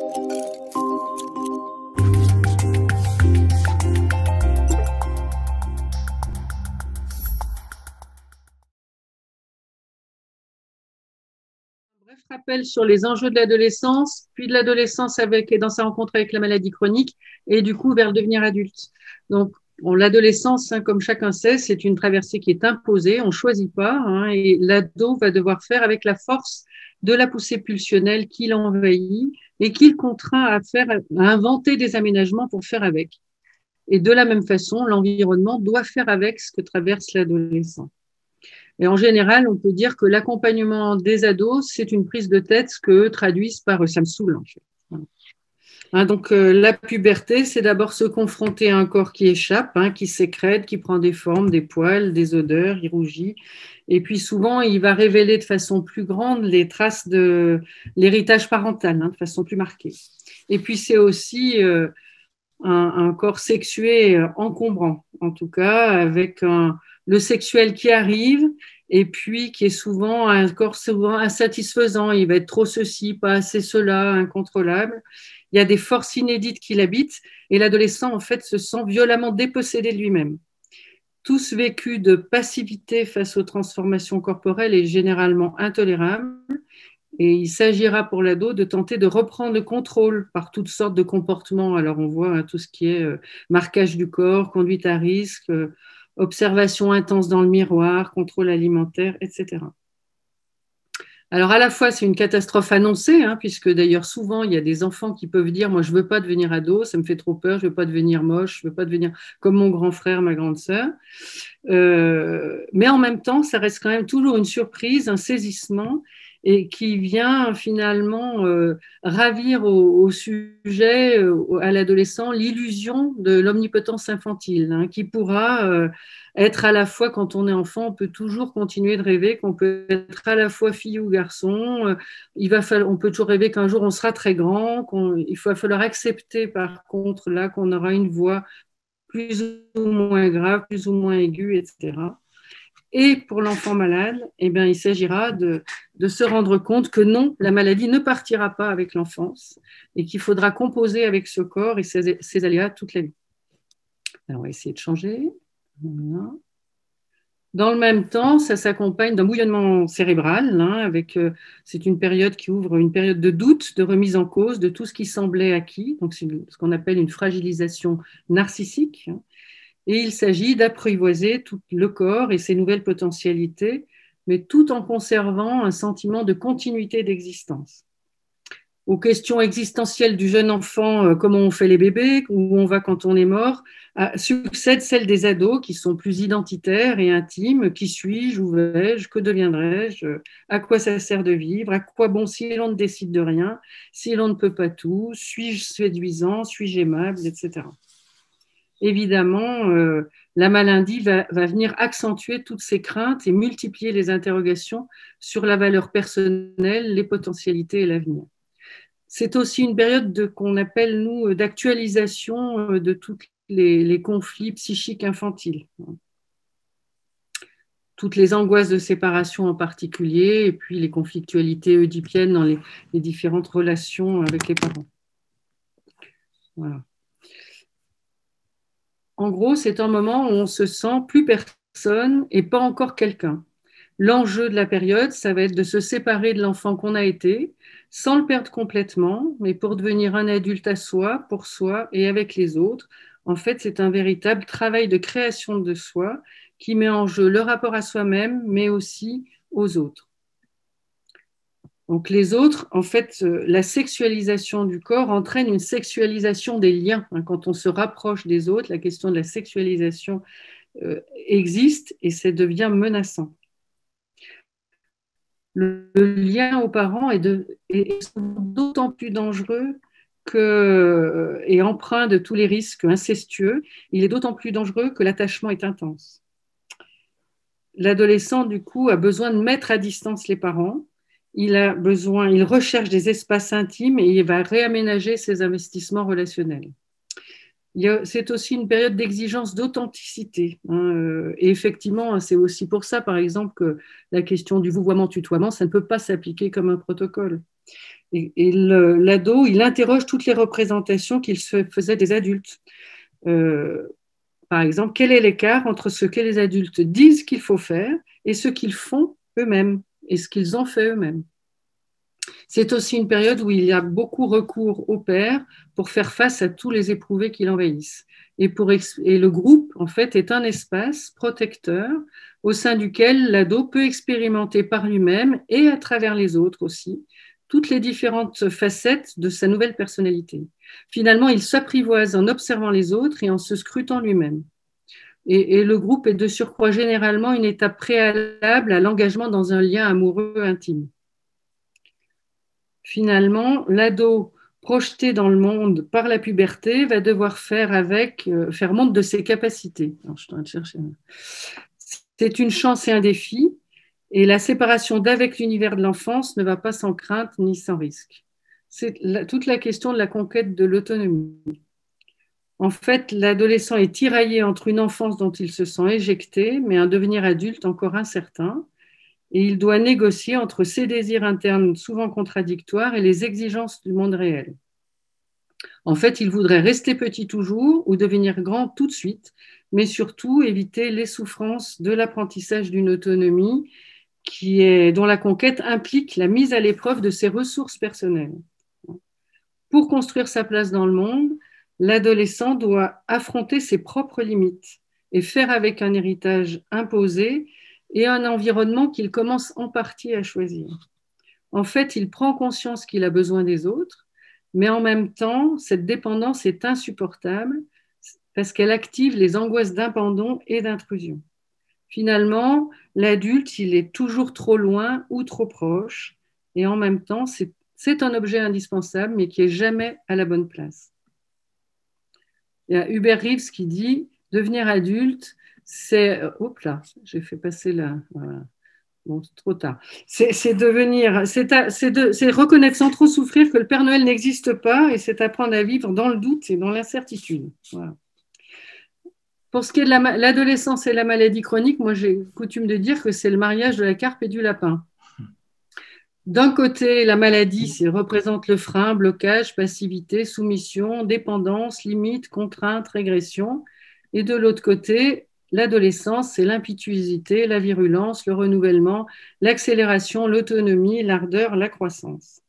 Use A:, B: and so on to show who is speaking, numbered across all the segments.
A: Bref rappel sur les enjeux de l'adolescence, puis de l'adolescence avec et dans sa rencontre avec la maladie chronique, et du coup vers le devenir adulte. Donc, bon, l'adolescence, hein, comme chacun sait, c'est une traversée qui est imposée, on ne choisit pas, hein, et l'ado va devoir faire avec la force de la poussée pulsionnelle qui l'envahit et qui le contraint à inventer des aménagements pour faire avec. Et de la même façon, l'environnement doit faire avec ce que traverse l'adolescent. Et en général, on peut dire que l'accompagnement des ados, c'est une prise de tête, ce qu'eux traduisent par ça me saoule, en fait. Hein, donc, la puberté, c'est d'abord se confronter à un corps qui échappe, hein, qui sécrète, qui prend des formes, des poils, des odeurs, il rougit. Et puis souvent, il va révéler de façon plus grande les traces de l'héritage parental, hein, de façon plus marquée. Et puis, c'est aussi un corps sexué encombrant, en tout cas, avec le sexuel qui arrive et puis qui est souvent un corps souvent insatisfaisant. Il va être trop ceci, pas assez cela, incontrôlable. Il y a des forces inédites qui l'habitent et l'adolescent, en fait, se sent violemment dépossédé de lui-même. Tout ce vécu de passivité face aux transformations corporelles est généralement intolérable. Et il s'agira pour l'ado de tenter de reprendre le contrôle par toutes sortes de comportements. Alors on voit hein, tout ce qui est marquage du corps, conduite à risque, observation intense dans le miroir, contrôle alimentaire, etc. Alors à la fois c'est une catastrophe annoncée, hein, puisque d'ailleurs souvent il y a des enfants qui peuvent dire moi je ne veux pas devenir ado, ça me fait trop peur, je ne veux pas devenir moche, je ne veux pas devenir comme mon grand frère, ma grande sœur. Mais en même temps ça reste quand même toujours une surprise, un saisissement et qui vient finalement ravir au sujet, à l'adolescent, l'illusion de l'omnipotence infantile, hein, qui pourra être à la fois, quand on est enfant, on peut toujours continuer de rêver qu'on peut être à la fois fille ou garçon. On peut toujours rêver qu'un jour on sera très grand, il va falloir accepter par contre là qu'on aura une voix plus ou moins grave, plus ou moins aiguë, etc. Et pour l'enfant malade, eh bien, il s'agira de se rendre compte que non, la maladie ne partira pas avec l'enfance et qu'il faudra composer avec ce corps et ses aléas toute la vie. Alors, on va essayer de changer. Voilà. Dans le même temps, ça s'accompagne d'un bouillonnement cérébral, hein, c'est une période qui ouvre une période de doute, de remise en cause de tout ce qui semblait acquis. Donc, c'est ce qu'on appelle une fragilisation narcissique. Hein. Et il s'agit d'apprivoiser tout le corps et ses nouvelles potentialités, mais tout en conservant un sentiment de continuité d'existence. Aux questions existentielles du jeune enfant, comment on fait les bébés, où on va quand on est mort, succèdent celles des ados qui sont plus identitaires et intimes. Qui suis-je, où vais-je, que deviendrai-je, à quoi ça sert de vivre, à quoi bon si l'on ne décide de rien, si l'on ne peut pas tout, suis-je séduisant, suis-je aimable, etc. Évidemment, la maladie va venir accentuer toutes ces craintes et multiplier les interrogations sur la valeur personnelle, les potentialités et l'avenir. C'est aussi une période qu'on appelle, nous, d'actualisation de tous les conflits psychiques infantiles. Toutes les angoisses de séparation en particulier, et puis les conflictualités oedipiennes dans les différentes relations avec les parents. Voilà. En gros, c'est un moment où on se sent plus personne et pas encore quelqu'un. L'enjeu de la période, ça va être de se séparer de l'enfant qu'on a été, sans le perdre complètement, mais pour devenir un adulte à soi, pour soi et avec les autres. En fait, c'est un véritable travail de création de soi qui met en jeu le rapport à soi-même, mais aussi aux autres. Donc les autres, en fait, la sexualisation du corps entraîne une sexualisation des liens. Quand on se rapproche des autres, la question de la sexualisation existe et ça devient menaçant. Le lien aux parents est d'autant plus dangereux et empreint de tous les risques incestueux. Il est d'autant plus dangereux que l'attachement est intense. L'adolescent, du coup, a besoin de mettre à distance les parents. Il recherche des espaces intimes et il va réaménager ses investissements relationnels. C'est aussi une période d'exigence d'authenticité. Et effectivement, c'est aussi pour ça, par exemple, que la question du vouvoiement-tutoiement, ça ne peut pas s'appliquer comme un protocole. Et l'ado, il interroge toutes les représentations qu'il se faisait des adultes. Euh, Par exemple, quel est l'écart entre ce que les adultes disent qu'il faut faire et ce qu'ils font eux-mêmes et ce qu'ils ont fait eux-mêmes. C'est aussi une période où il y a beaucoup recours au père pour faire face à tous les éprouvés qui l'envahissent. Et le groupe, en fait, est un espace protecteur au sein duquel l'ado peut expérimenter par lui-même et à travers les autres aussi toutes les différentes facettes de sa nouvelle personnalité. Finalement, il s'apprivoise en observant les autres et en se scrutant lui-même. Et le groupe est de surcroît généralement une étape préalable à l'engagement dans un lien amoureux intime. Finalement, l'ado projeté dans le monde par la puberté va devoir faire montre de ses capacités. Alors, je suis en train de chercher. C'est une chance et un défi, et la séparation d'avec l'univers de l'enfance ne va pas sans crainte ni sans risque. C'est toute la question de la conquête de l'autonomie. En fait, l'adolescent est tiraillé entre une enfance dont il se sent éjecté, mais un devenir adulte encore incertain, et il doit négocier entre ses désirs internes souvent contradictoires et les exigences du monde réel. En fait, il voudrait rester petit toujours ou devenir grand tout de suite, mais surtout éviter les souffrances de l'apprentissage d'une autonomie dont la conquête implique la mise à l'épreuve de ses ressources personnelles. Pour construire sa place dans le monde, l'adolescent doit affronter ses propres limites et faire avec un héritage imposé et un environnement qu'il commence en partie à choisir. En fait, il prend conscience qu'il a besoin des autres, mais en même temps, cette dépendance est insupportable parce qu'elle active les angoisses d'abandon et d'intrusion. Finalement, l'adulte, il est toujours trop loin ou trop proche, et en même temps, c'est un objet indispensable, mais qui est jamais à la bonne place. Il y a Hubert Reeves qui dit devenir adulte, c'est. Hop là, j'ai fait passer là. Voilà. Bon, c'est trop tard. C'est reconnaître sans trop souffrir que le Père Noël n'existe pas, et c'est apprendre à vivre dans le doute et dans l'incertitude. Voilà. Pour ce qui est de l'adolescence et la maladie chronique, moi j'ai coutume de dire que c'est le mariage de la carpe et du lapin. D'un côté, la maladie représente le frein, blocage, passivité, soumission, dépendance, limite, contrainte, régression. Et de l'autre côté, l'adolescence, c'est l'impétuosité, la virulence, le renouvellement, l'accélération, l'autonomie, l'ardeur, la croissance.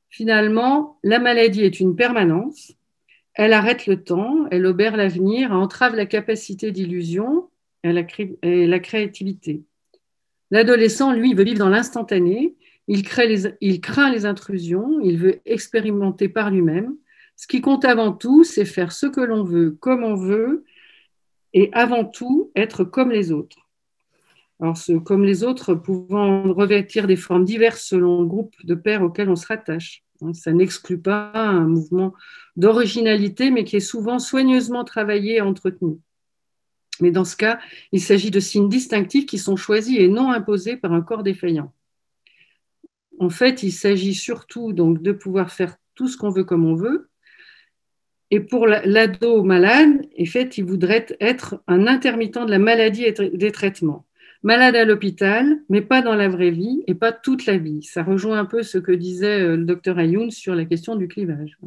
A: Finalement, la maladie est une permanence. Elle arrête le temps, elle obère l'avenir, entrave la capacité d'illusion et la créativité. L'adolescent, lui, veut vivre dans l'instantané, il craint les intrusions, il veut expérimenter par lui-même. Ce qui compte avant tout, c'est faire ce que l'on veut, comme on veut, et avant tout, être comme les autres. Alors, comme les autres pouvant revêtir des formes diverses selon le groupe de pairs auquel on se rattache. Ça n'exclut pas un mouvement d'originalité, mais qui est souvent soigneusement travaillé et entretenu. Mais dans ce cas, il s'agit de signes distinctifs qui sont choisis et non imposés par un corps défaillant. En fait, il s'agit surtout donc de pouvoir faire tout ce qu'on veut comme on veut. Et pour l'ado malade, en fait, il voudrait être un intermittent de la maladie et des traitements. Malade à l'hôpital, mais pas dans la vraie vie et pas toute la vie. Ça rejoint un peu ce que disait le docteur Ayoun sur la question du clivage.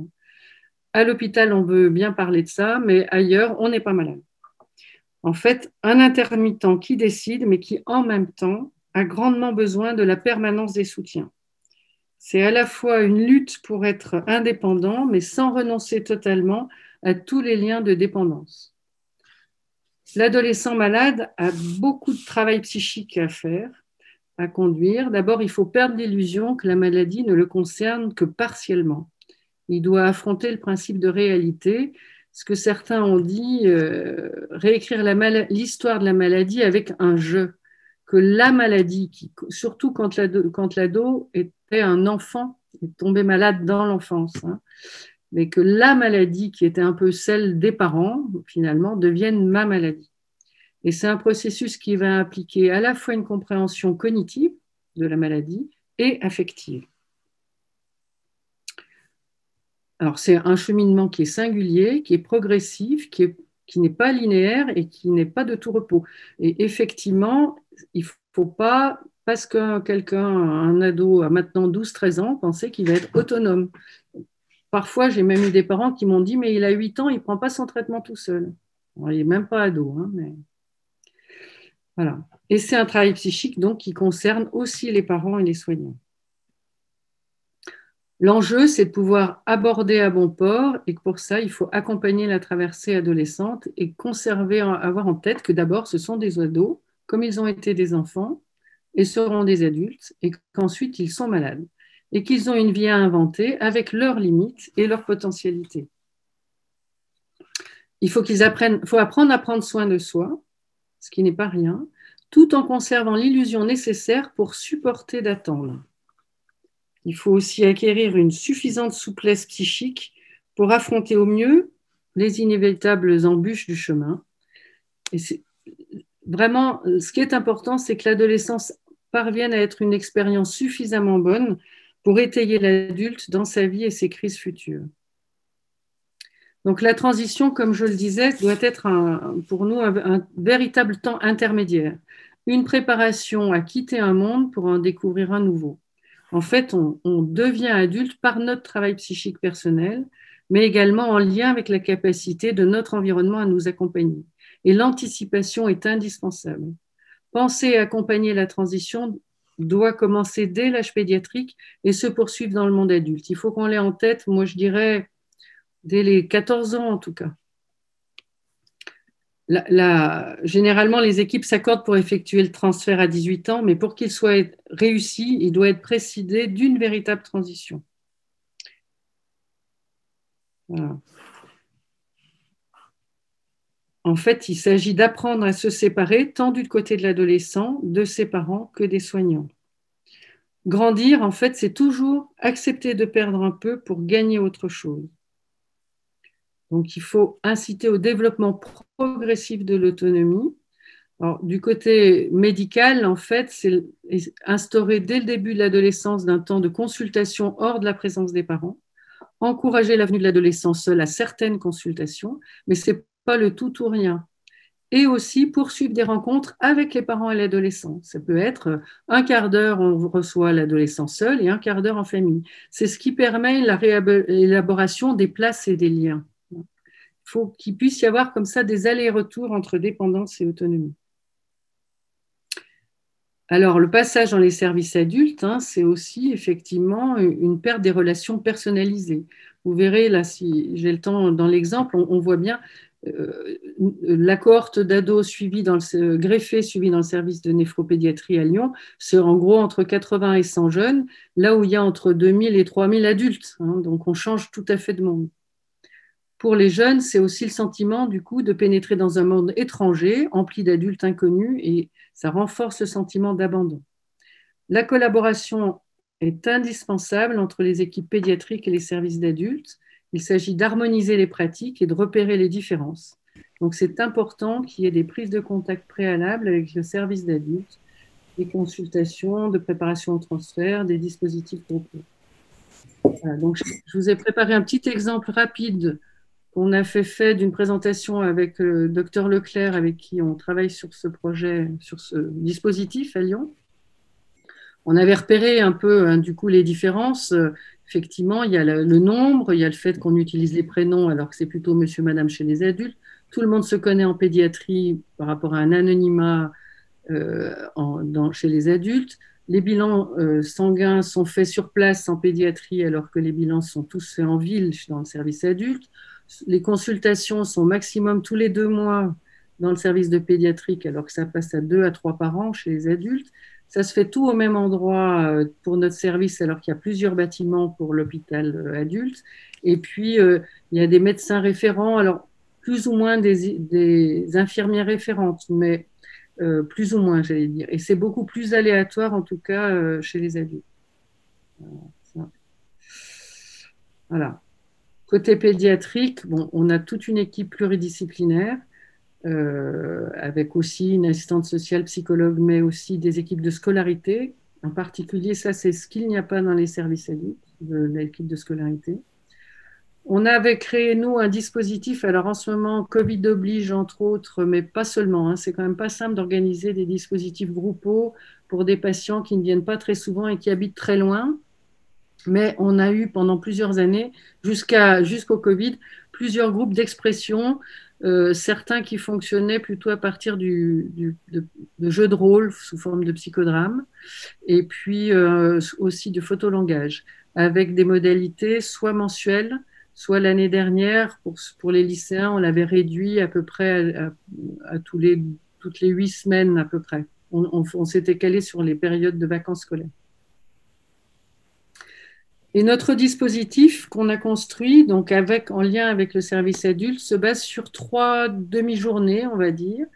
A: À l'hôpital, on veut bien parler de ça, mais ailleurs, on n'est pas malade. En fait, un intermittent qui décide, mais qui en même temps a grandement besoin de la permanence des soutiens. C'est à la fois une lutte pour être indépendant, mais sans renoncer totalement à tous les liens de dépendance. L'adolescent malade a beaucoup de travail psychique à faire, à conduire. D'abord, il faut perdre l'illusion que la maladie ne le concerne que partiellement. Il doit affronter le principe de réalité, ce que certains ont dit, réécrire l'histoire de la maladie avec un je, que la maladie, surtout quand l'ado était un enfant, est tombé malade dans l'enfance, mais que la maladie, qui était un peu celle des parents, finalement, devienne ma maladie. Et c'est un processus qui va impliquer à la fois une compréhension cognitive de la maladie et affective. Alors, c'est un cheminement qui est singulier, qui est progressif, qui n'est pas linéaire et qui n'est pas de tout repos. Et effectivement, il ne faut pas parce que quelqu'un, un ado a maintenant 12-13 ans, penser qu'il va être autonome. Parfois, j'ai même eu des parents qui m'ont dit, mais il a 8 ans, il ne prend pas son traitement tout seul. Alors, il n'est même pas ado, hein, mais voilà. Et c'est un travail psychique donc qui concerne aussi les parents et les soignants. L'enjeu, c'est de pouvoir aborder à bon port et que pour ça, il faut accompagner la traversée adolescente et conserver, avoir en tête que d'abord, ce sont des ados, comme ils ont été des enfants et seront des adultes, et qu'ensuite, ils sont malades et qu'ils ont une vie à inventer avec leurs limites et leurs potentialités. Il faut apprendre à prendre soin de soi, ce qui n'est pas rien, tout en conservant l'illusion nécessaire pour supporter d'attendre. Il faut aussi acquérir une suffisante souplesse psychique pour affronter au mieux les inévitables embûches du chemin. Et c'est vraiment, ce qui est important, c'est que l'adolescence parvienne à être une expérience suffisamment bonne pour étayer l'adulte dans sa vie et ses crises futures. Donc la transition, comme je le disais, doit être pour nous un véritable temps intermédiaire, une préparation à quitter un monde pour en découvrir un nouveau. En fait, on devient adulte par notre travail psychique personnel, mais également en lien avec la capacité de notre environnement à nous accompagner. Et l'anticipation est indispensable. Penser et accompagner la transition doit commencer dès l'âge pédiatrique et se poursuivre dans le monde adulte. Il faut qu'on l'ait en tête, moi je dirais, dès les 14 ans en tout cas. Généralement, les équipes s'accordent pour effectuer le transfert à 18 ans, mais pour qu'il soit réussi, il doit être précédé d'une véritable transition. Voilà. En fait, il s'agit d'apprendre à se séparer tant du côté de l'adolescent, de ses parents que des soignants. Grandir, en fait, c'est toujours accepter de perdre un peu pour gagner autre chose. Donc, il faut inciter au développement progressif de l'autonomie. Alors, du côté médical, en fait, c'est instaurer dès le début de l'adolescence d'un temps de consultation hors de la présence des parents, encourager l'avenue de l'adolescent seul à certaines consultations, mais ce n'est pas le tout ou rien. Et aussi poursuivre des rencontres avec les parents et l'adolescent. Ça peut être un quart d'heure, on reçoit l'adolescent seul et un quart d'heure en famille. C'est ce qui permet l'élaboration des places et des liens. Il faut qu'il puisse y avoir comme ça des allers-retours entre dépendance et autonomie. Alors, le passage dans les services adultes, hein, c'est aussi effectivement une perte des relations personnalisées. Vous verrez, là, si j'ai le temps, dans l'exemple, on voit bien la cohorte d'ados greffés suivis dans le service de néphropédiatrie à Lyon, c'est en gros entre 80 et 100 jeunes, là où il y a entre 2000 et 3000 adultes. Hein, donc, on change tout à fait de monde. Pour les jeunes, c'est aussi le sentiment du coup de pénétrer dans un monde étranger, empli d'adultes inconnus, et ça renforce le sentiment d'abandon. La collaboration est indispensable entre les équipes pédiatriques et les services d'adultes. Il s'agit d'harmoniser les pratiques et de repérer les différences. Donc, c'est important qu'il y ait des prises de contact préalables avec le service d'adultes, des consultations, de préparation au transfert, des dispositifs groupés. Voilà, donc, je vous ai préparé un petit exemple rapide qu'on a fait d'une présentation avec le docteur Leclerc, avec qui on travaille sur ce projet, sur ce dispositif à Lyon. On avait repéré un peu, hein, du coup, les différences. Effectivement, il y a le nombre, il y a le fait qu'on utilise les prénoms alors que c'est plutôt monsieur, madame chez les adultes. Tout le monde se connaît en pédiatrie par rapport à un anonymat chez les adultes. Les bilans sanguins sont faits sur place en pédiatrie alors que les bilans sont tous faits en ville dans le service adulte. Les consultations sont maximum tous les 2 mois dans le service de pédiatrique alors que ça passe à 2 à 3 par an chez les adultes. Ça se fait tout au même endroit pour notre service alors qu'il y a plusieurs bâtiments pour l'hôpital adulte. Et puis, il y a des médecins référents, alors plus ou moins des infirmières référentes, mais plus ou moins, j'allais dire. Et c'est beaucoup plus aléatoire, en tout cas, chez les adultes. Voilà. Côté pédiatrique, bon, on a toute une équipe pluridisciplinaire, avec aussi une assistante sociale, psychologue, mais aussi des équipes de scolarité. En particulier, ça, c'est ce qu'il n'y a pas dans les services adultes, l'équipe de scolarité. On avait créé, nous, un dispositif, alors en ce moment, Covid oblige, entre autres, mais pas seulement, hein, c'est quand même pas simple d'organiser des dispositifs groupaux pour des patients qui ne viennent pas très souvent et qui habitent très loin. Mais on a eu pendant plusieurs années, jusqu'au Covid, plusieurs groupes d'expression, certains qui fonctionnaient plutôt à partir de jeux de rôle sous forme de psychodrame, et puis aussi du photolangage, avec des modalités soit mensuelles, soit l'année dernière, pour les lycéens, on l'avait réduit à peu près à toutes les 8 semaines à peu près. On s'était calé sur les périodes de vacances scolaires. Et notre dispositif qu'on a construit, donc en lien avec le service adulte, se base sur 3 demi-journées, on va dire,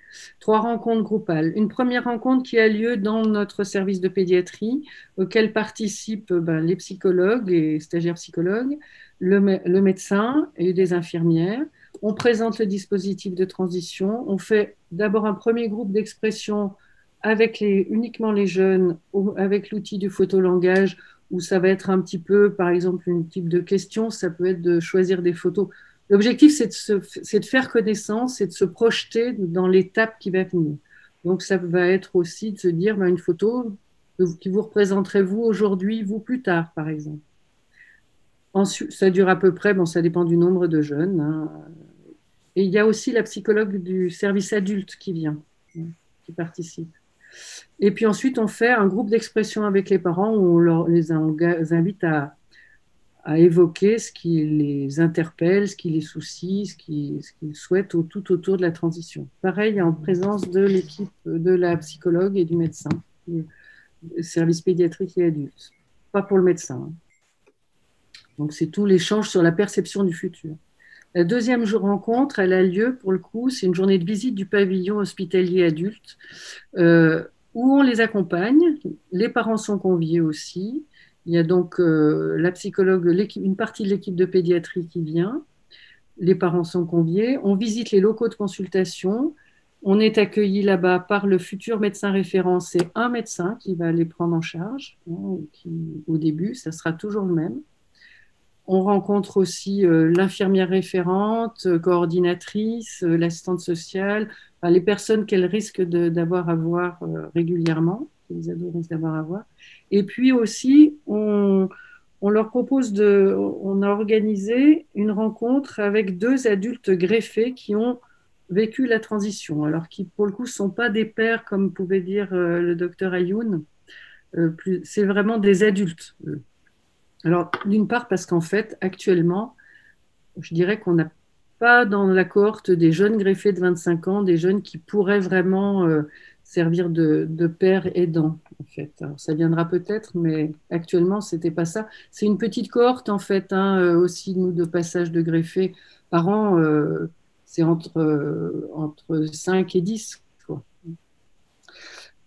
A: 3 rencontres groupales. Une première rencontre qui a lieu dans notre service de pédiatrie, auquel participent les psychologues et stagiaires psychologues, le médecin et des infirmières. On présente le dispositif de transition. On fait d'abord un premier groupe d'expression avec uniquement les jeunes, avec l'outil du photolangage, où ça va être un petit peu, par exemple, une type de question, ça peut être de choisir des photos. L'objectif, c'est de faire connaissance et de se projeter dans l'étape qui va venir. Donc, ça va être aussi de se dire une photo qui vous représenterez vous aujourd'hui, vous plus tard, par exemple. Ensuite, ça dure à peu près, ça dépend du nombre de jeunes, hein. Et il y a aussi la psychologue du service adulte qui vient, qui participe. Et puis ensuite, on fait un groupe d'expression avec les parents où on les invite à évoquer ce qui les interpelle, ce qui les soucie, ce qu'ils souhaitent tout autour de la transition. Pareil, en présence de l'équipe de la psychologue et du médecin, du service pédiatrique et adulte. Pas pour le médecin. Donc, c'est tout l'échange sur la perception du futur. La deuxième rencontre, elle a lieu, pour le coup, c'est une journée de visite du pavillon hospitalier adulte, où on les accompagne. Les parents sont conviés aussi. Il y a donc la psychologue, une partie de l'équipe de pédiatrie qui vient. Les parents sont conviés. On visite les locaux de consultation. On est accueilli là-bas par le futur médecin référent. C'est un médecin qui va les prendre en charge. Au début, ça sera toujours le même. On rencontre aussi l'infirmière référente, coordinatrice, l'assistante sociale, les personnes qu'elles risquent d'avoir à voir régulièrement, que les ados risquent d'avoir à voir. Et puis aussi, on leur propose on a organisé une rencontre avec 2 adultes greffés qui ont vécu la transition, alors qui, pour le coup, ne sont pas des pères, comme pouvait dire le docteur Ayoun. C'est vraiment des adultes. Alors, d'une part, parce qu'en fait, actuellement, je dirais qu'on n'a pas dans la cohorte des jeunes greffés de 25 ans, des jeunes qui pourraient vraiment servir de père aidant, en fait. Alors, ça viendra peut-être, mais actuellement, ce n'était pas ça. C'est une petite cohorte, en fait, aussi, nous, de passage de greffés par an. C'est entre 5 et 10, quoi.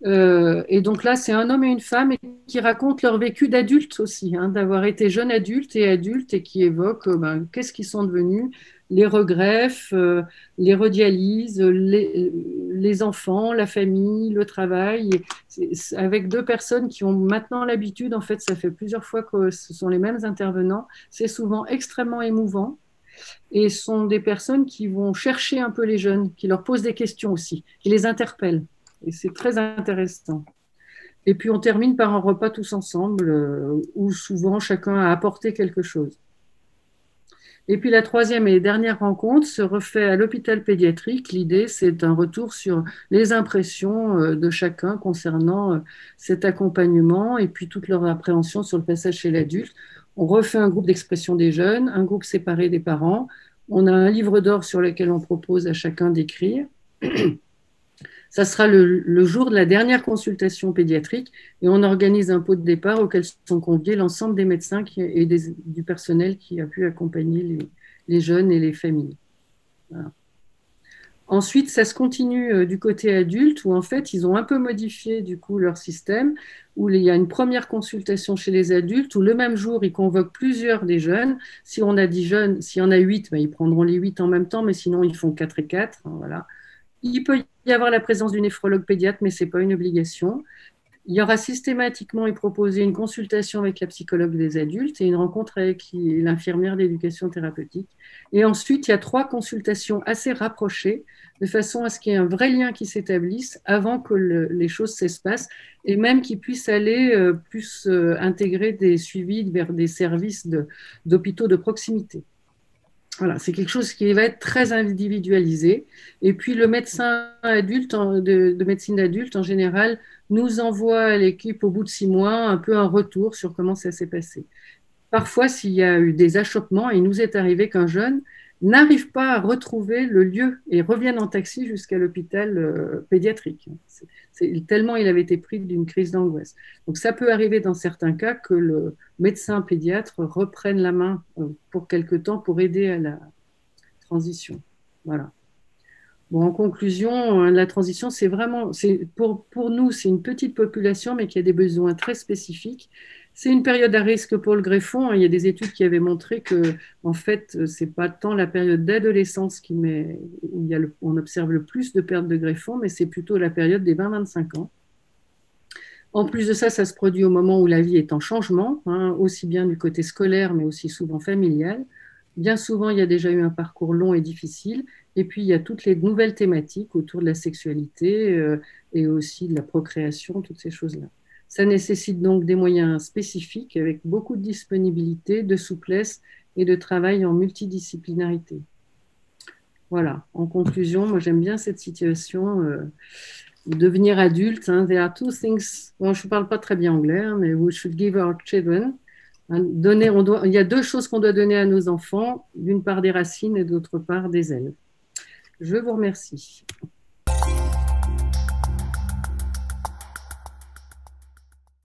A: Et donc là, c'est un homme et une femme qui racontent leur vécu d'adulte aussi, d'avoir été jeune adulte et qui évoquent qu'est-ce qu'ils sont devenus, les regreffes, les redialyses, les enfants, la famille, le travail, avec 2 personnes qui ont maintenant l'habitude, en fait, ça fait plusieurs fois que ce sont les mêmes intervenants, c'est souvent extrêmement émouvant. Et ce sont des personnes qui vont chercher un peu les jeunes, qui leur posent des questions aussi, qui les interpellent. Et c'est très intéressant. Et puis on termine par un repas tous ensemble, où souvent chacun a apporté quelque chose. Et puis la troisième et dernière rencontre se refait à l'hôpital pédiatrique. L'idée, c'est un retour sur les impressions de chacun concernant cet accompagnement et puis toute leur appréhension sur le passage chez l'adulte. On refait un groupe d'expression des jeunes, un groupe séparé des parents. On a un livre d'or sur lequel on propose à chacun d'écrire. Ça sera le jour de la dernière consultation pédiatrique et on organise un pot de départ auquel sont conviés l'ensemble des médecins et du personnel qui a pu accompagner les jeunes et les familles. Voilà. Ensuite, ça se continue du côté adulte où en fait, ils ont un peu modifié du coup leur système, où il y a une première consultation chez les adultes, où le même jour, ils convoquent plusieurs des jeunes. Si on a 10 jeunes, s'il y en a 8, ils prendront les 8 en même temps, mais sinon, ils font 4 et 4. Voilà. Il peut y avoir la présence du néphrologue pédiatre, mais ce n'est pas une obligation. Il y aura systématiquement et proposé une consultation avec la psychologue des adultes et une rencontre avec l'infirmière d'éducation thérapeutique. Et ensuite, il y a 3 consultations assez rapprochées, de façon à ce qu'il y ait un vrai lien qui s'établisse avant que les choses s'espacent, et même qu'ils puissent aller plus intégrer des suivis vers des services d'hôpitaux de proximité. Voilà, c'est quelque chose qui va être très individualisé. Et puis le médecin adulte, de médecine adulte en général, nous envoie à l'équipe au bout de 6 mois un peu un retour sur comment ça s'est passé. Parfois, s'il y a eu des achoppements, il nous est arrivé qu'un jeune n'arrive pas à retrouver le lieu et revienne en taxi jusqu'à l'hôpital pédiatrique. Tellement il avait été pris d'une crise d'angoisse. Donc ça peut arriver dans certains cas que le médecin pédiatre reprenne la main pour quelque temps pour aider à la transition. Voilà. Bon, en conclusion, la transition, c'est vraiment, pour nous, c'est une petite population, mais qui a des besoins très spécifiques. C'est une période à risque pour le greffon. Il y a des études qui avaient montré que, en fait, c'est pas tant la période d'adolescence où on observe le plus de pertes de greffon, mais c'est plutôt la période des 20-25 ans. En plus de ça, ça se produit au moment où la vie est en changement, hein, aussi bien du côté scolaire, mais aussi souvent familial. Bien souvent, il y a déjà eu un parcours long et difficile. Et puis, il y a toutes les nouvelles thématiques autour de la sexualité et aussi de la procréation, toutes ces choses-là. Ça nécessite donc des moyens spécifiques avec beaucoup de disponibilité, de souplesse et de travail en multidisciplinarité. Voilà, en conclusion, moi j'aime bien cette situation. Devenir adulte, hein, there are 2 things. Bon, je ne parle pas très bien anglais, hein, mais we should give our children. Hein, il y a 2 choses qu'on doit donner à nos enfants, d'une part des racines et d'autre part des ailes. Je vous remercie.